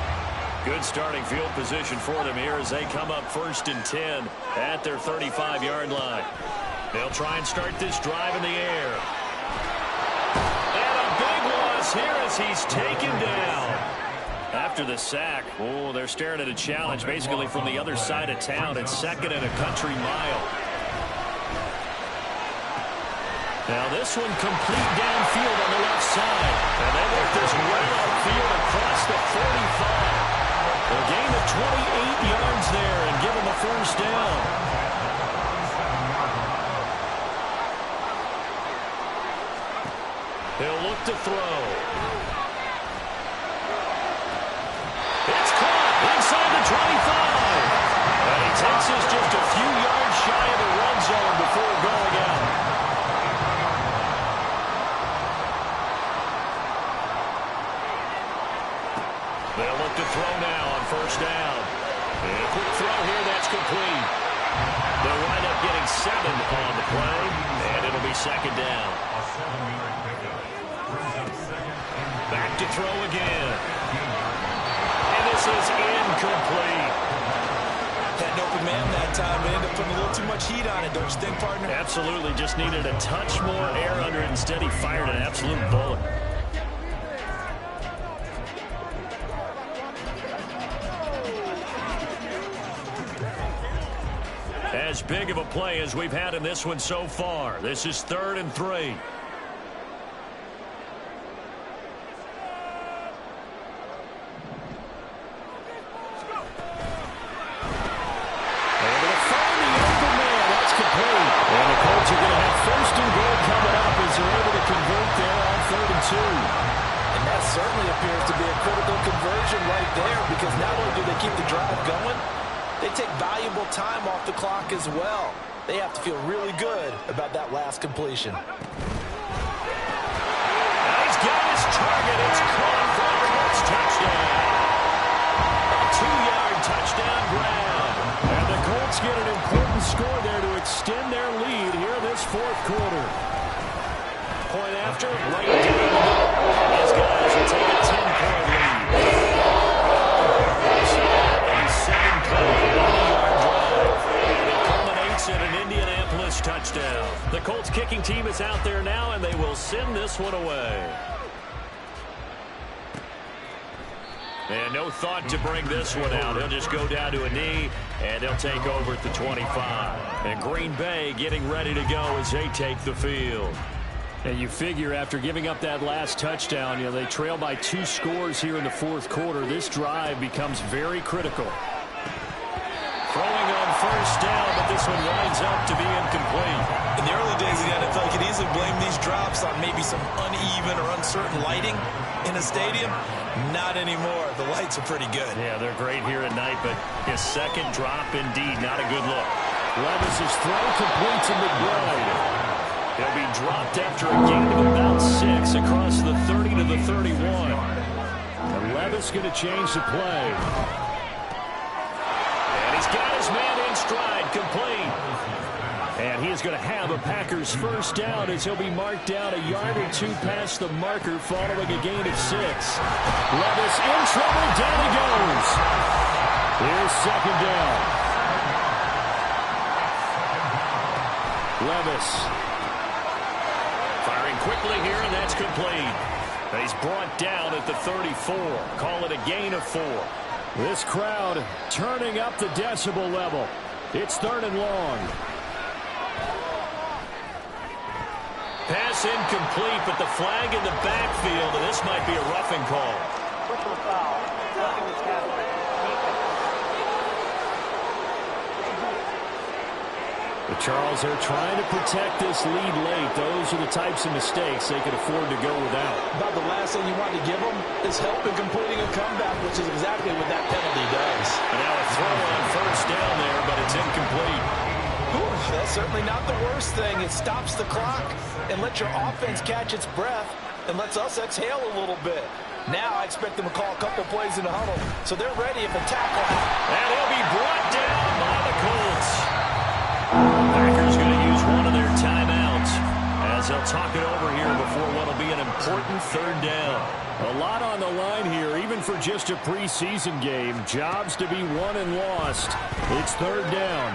F: Good starting field position for them here as they come up 1st and 10 at their 35-yard line. They'll try and start this drive in the air. Here as he's taken down. After the sack, oh, they're staring at a challenge basically from the other side of town. It's 2nd and a country mile. Now this one complete downfield on the left side. And they work this right upfield across the 45. A gain of 28 yards there and give them a 1st down. He'll look to throw. It's caught inside the 25. And he takes us just a few yards shy of the red zone before going out. They'll look to throw now on 1st down. And a quick throw here, that's complete.
C: They'll wind up getting 7 on the play, and it'll be second down. Back to throw again. And this is incomplete.
D: Had an open man that time, but ended up putting a little too much heat on it, don't you think, partner?
C: Absolutely, just needed a touch more air under it. Instead, he fired an absolute bullet. As big of a play as we've had in this one so far. This is 3rd and 3.
D: And that certainly appears to be a critical conversion right there, because not only do they keep the drive going, they take valuable time off the clock as well. They have to feel really good about that last completion.
C: He's got his target. It's caught for a Colts touchdown. A 2-yard touchdown grab. And the Colts get an important score there to extend their lead here in this 4th quarter. Point after, right down the middle. These guys will take a 10-point lead. So a 7-play, 1-yard drive. And it culminates in an Indianapolis touchdown. The Colts kicking team is out there now, and they will send this one away. And no thought to bring this one out. He'll just go down to a knee, and they'll take over at the 25. And Green Bay getting ready to go as they take the field. And you figure after giving up that last touchdown, they trail by 2 scores here in the 4th quarter. This drive becomes very critical. Throwing on 1st down, but this one winds up to be incomplete.
D: In the early days of the NFL, you could easily blame these drops on maybe some uneven or uncertain lighting in a stadium. Not anymore. The lights are pretty good.
C: Yeah, they're great here at night, but his second drop, indeed, not a good look. Levis's throw completes to McBride. He'll be dropped after a gain of about 6 across the 30 to the 31. And Levis going to change the play. And he's got his man in stride, complete. And he is going to have a Packers 1st down as he'll be marked down a yard or 2 past the marker following a gain of 6. Levis in trouble, down he goes. Here's 2nd down. Levis firing quickly here, and that's complete. And he's brought down at the 34. Call it a gain of 4. This crowd turning up the decibel level. It's 3rd and long. Pass incomplete, but the flag in the backfield, and this might be a roughing call.
E: Personal foul. Nothing that's happened.
C: Charles, they're trying to protect this lead late. Those are the types of mistakes they can afford to go without.
D: About the last thing you want to give them is help in completing a comeback, which is exactly what that penalty does.
C: And now a throw on 1st down there, but it's incomplete.
D: Whew, that's certainly not the worst thing. It stops the clock and lets your offense catch its breath and lets us exhale a little bit. Now I expect them to call a couple plays in the huddle, so they're ready if a tackle happens.
C: And he'll be brought down by the Colts. Packers going to use one of their timeouts as they'll talk it over here before what will be an important 3rd down. A lot on the line here, even for just a preseason game. Jobs to be won and lost. It's 3rd down.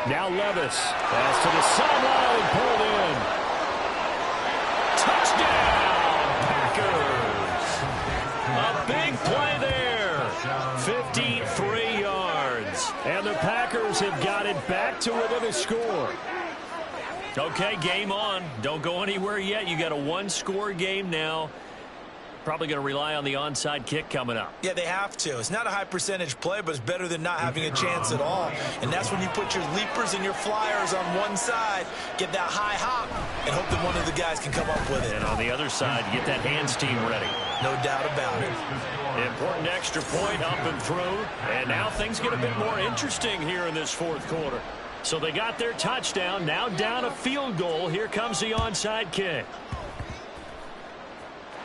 C: Now Levis pass to the sideline and pulled in. Touchdown, Packers. A big play there. 53 yards. And the Packers have got it back to within a score. Okay, game on. Don't go anywhere yet. You got a 1-score game now. Probably going to rely on the onside kick coming up.
D: Yeah, they have to. It's not a high percentage play, but it's better than not having a chance at all. And that's when you put your leapers and your flyers on one side, get that high hop, and hope that one of the guys can come up with it.
C: And on the other side, get that hands team ready.
D: No doubt about it.
C: Important extra point up and through. And now things get a bit more interesting here in this 4th quarter. So they got their touchdown. Now down a field goal. Here comes the onside kick.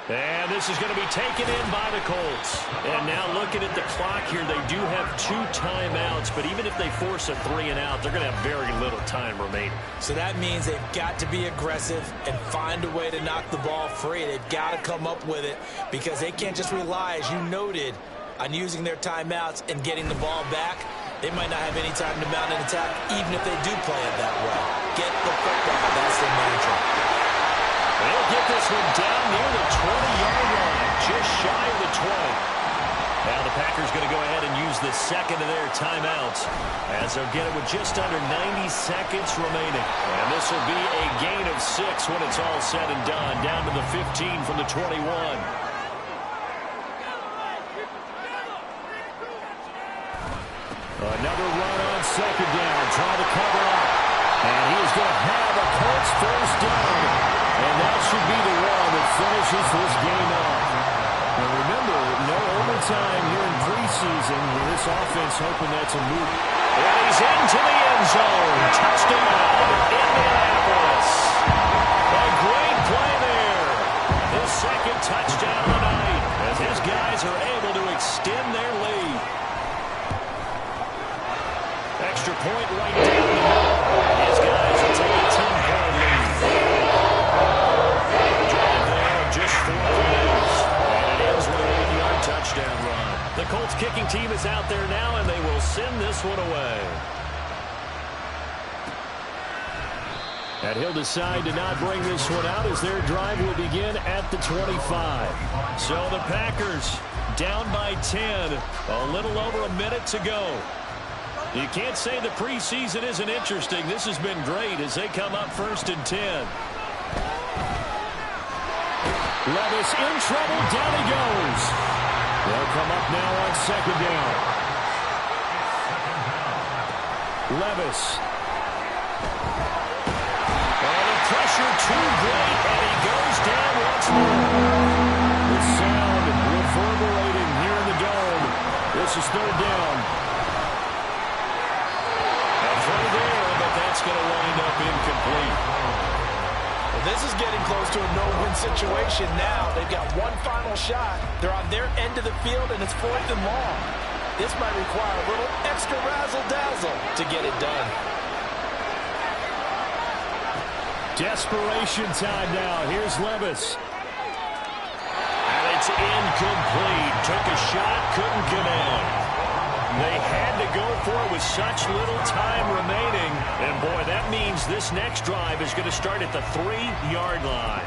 C: And this is going to be taken in by the Colts. And now looking at the clock here, they do have 2 timeouts, but even if they force a 3-and-out, they're going to have very little time remaining.
D: So that means they've got to be aggressive and find a way to knock the ball free. They've got to come up with it because they can't just rely, as you noted, on using their timeouts and getting the ball back. They might not have any time to mount an attack, even if they do play it that way. Get the football. That's their mantra.
C: They'll get this one down near the 20-yard line, just shy of the 20. Now the Packers going to go ahead and use the second of their timeouts as they'll get it with just under 90 seconds remaining. And this will be a gain of 6 when it's all said and done, down to the 15 from the 21. Another run on second down, trying to cover up. And he is going to have a Colts first down. And that should be the one that finishes this game off. Now remember, no overtime here in preseason. This offense hoping that's a move. And he's into the end zone. Touchdown, Indianapolis. A great play there. His second touchdown of the night as his guys are able to extend their lead. Extra point right down the middle. His guys will take a 10-point lead. Drive there, just 4 plays. And it ends with a 1-yard touchdown run. The Colts kicking team is out there now, and they will send this one away. And he'll decide to not bring this one out as their drive will begin at the 25. So the Packers down by 10. A little over a minute to go. You can't say the preseason isn't interesting. This has been great as they come up 1st and 10. Levis in trouble. Down he goes. They'll come up now on second down. Levis. Oh, the pressure too great, and he goes down once more. The sound reverberating here in the dome. This is 3rd down. There, but that's going to wind up incomplete.
D: Well, this is getting close to a no-win situation now. They've got one final shot. They're on their end of the field, and it's 4th and long. This might require a little extra razzle-dazzle to get it done.
C: Desperation time now. Here's Levis. And it's incomplete. Took a shot, couldn't connect. They had to go for it with such little time remaining. And, boy, that means this next drive is going to start at the 3-yard line.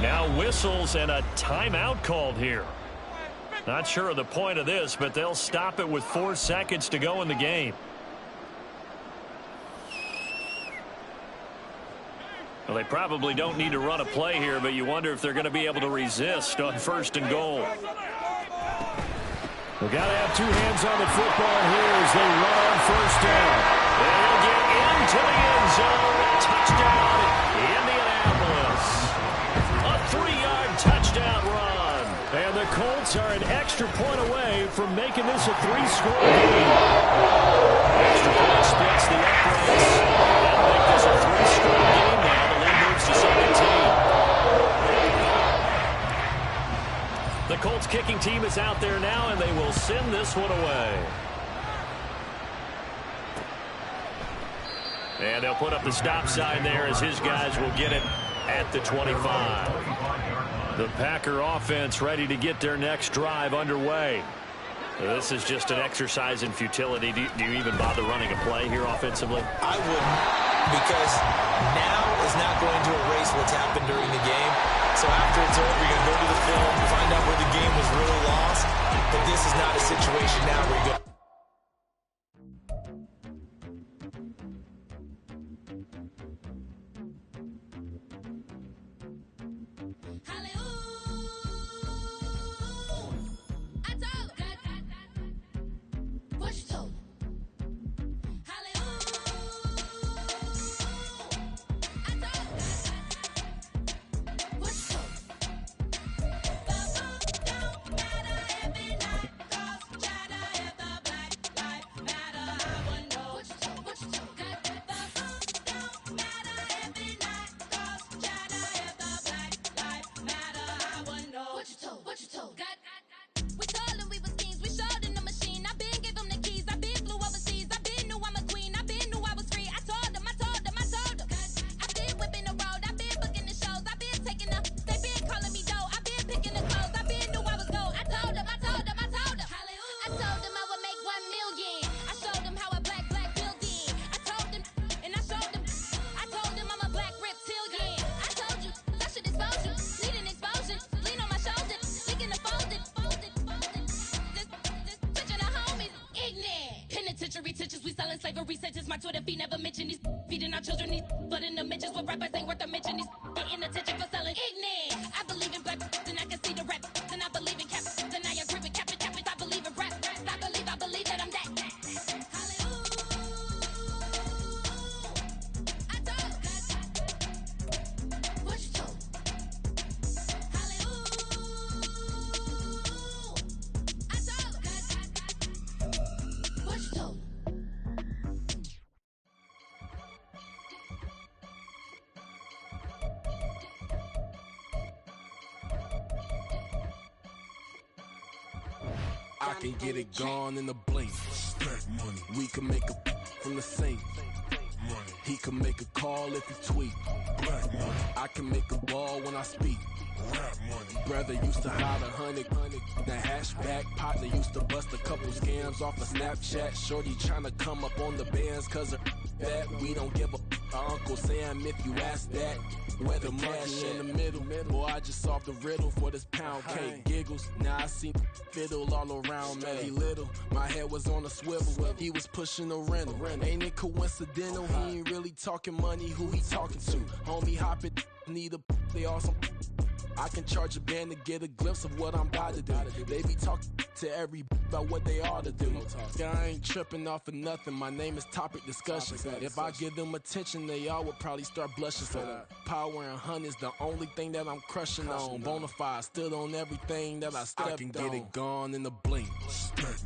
C: Now whistles and a timeout called here. Not sure of the point of this, but they'll stop it with 4 seconds to go in the game. Well, they probably don't need to run a play here, but you wonder if they're going to be able to resist on 1st and goal. We've got to have 2 hands on the football here as they run on 1st down. They'll get into the end zone. Touchdown, Indianapolis. A 3-yard touchdown run. And the Colts are an extra point away from making this a 3-score game. Extra point splits the uprights. That'll make this a 3-score game now. The lead moves to 17. The Colts kicking team is out there now, and they will send this one away. And they'll put up the stop sign there as his guys will get it at the 25. The Packer offense ready to get their next drive underway. This is just an exercise in futility. Do you even bother running a play here offensively?
D: I wouldn't, because now is not going to erase what's happened during the game. So after it's over, you're going to go to the film, find out where the game was really lost. But this is not a situation now where you go.
H: Hallelujah. century teachers, we selling slavery sentences. My Twitter feed never mention these feeding our children these, but in the mentions what rappers ain't worth a mention. These getting attention for selling ignorant. I believe in black, then I can see the rap. Then I believe in cap, then I agree with cap. I believe in rap. I believe that I'm that.
A: I can get it gone in a blink. Money. We can make a from the sink. Money. He can make a call if he tweet. I can make a ball when I speak. Brother used to hide 100, the hashback partner used to bust a couple scams off of Snapchat. Shorty tryna come up on the bands cause of that. We don't give a Uncle Sam if you ask that. Where the money in the middle, boy, I just solved the riddle for this pound cake. Giggles, now I see fiddle all around me. He little, my head was on a swivel. He was pushing a rental. Ain't it coincidental? He ain't really talking money. Who he talking to? Homie, hop it, need a they awesome. I can charge a band to get a glimpse of what I'm about to do. They be talking to every about what they ought to do. I ain't tripping off of nothing. My name is Topic Discussion. If I give them attention, they all would probably start blushing. So power and hunt is the only thing that I'm crushing on. Bonafide stood on everything that I stepped on. I can get it gone in a blink.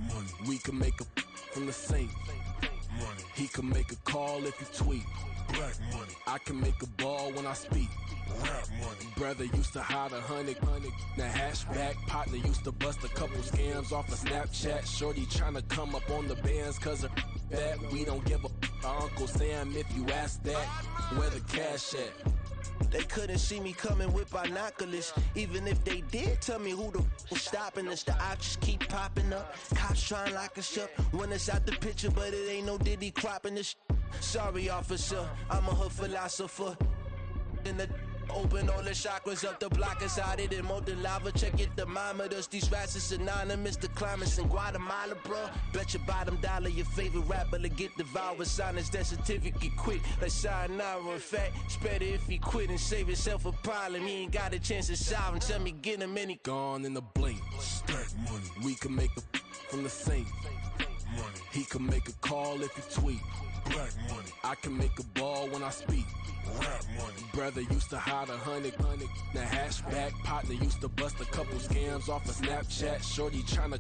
A: Money. We can make a from the sink. Money. He can make a call if he tweet. Money. I can make a ball when I speak. Brother used to hide 100, the hashback partner used to bust a couple scams off of Snapchat. Shorty tryna come up on the bands cause of that. We don't give a Uncle Sam if you ask that. Where the cash at?
I: They couldn't see me coming with binoculars. Even if they did, tell me who the was stopping us. The options keep popping up. Cops trying to lock us up. When it's out the picture, but it ain't no Diddy cropping this. Sorry, officer, I'm a hood philosopher. In the open all the chakras up the block inside it and molten lava. Check it thermometers. These rats is synonymous to climates in Guatemala, bro. Bet your bottom dollar your favorite rapper to get devoured. Sign his death certificate quick. Like sayonara. In fact, it's better if he quit and save himself a problem. He ain't got a chance to solve and tell me get him any
A: gone in a blink. Stack money. We can make a from the sink. Money. He can make a call if he tweet. Black money. I can make a ball when I speak. Rap money. Brother used to hide 100, the hashback partner used to bust a couple scams off of Snapchat. Shorty tryna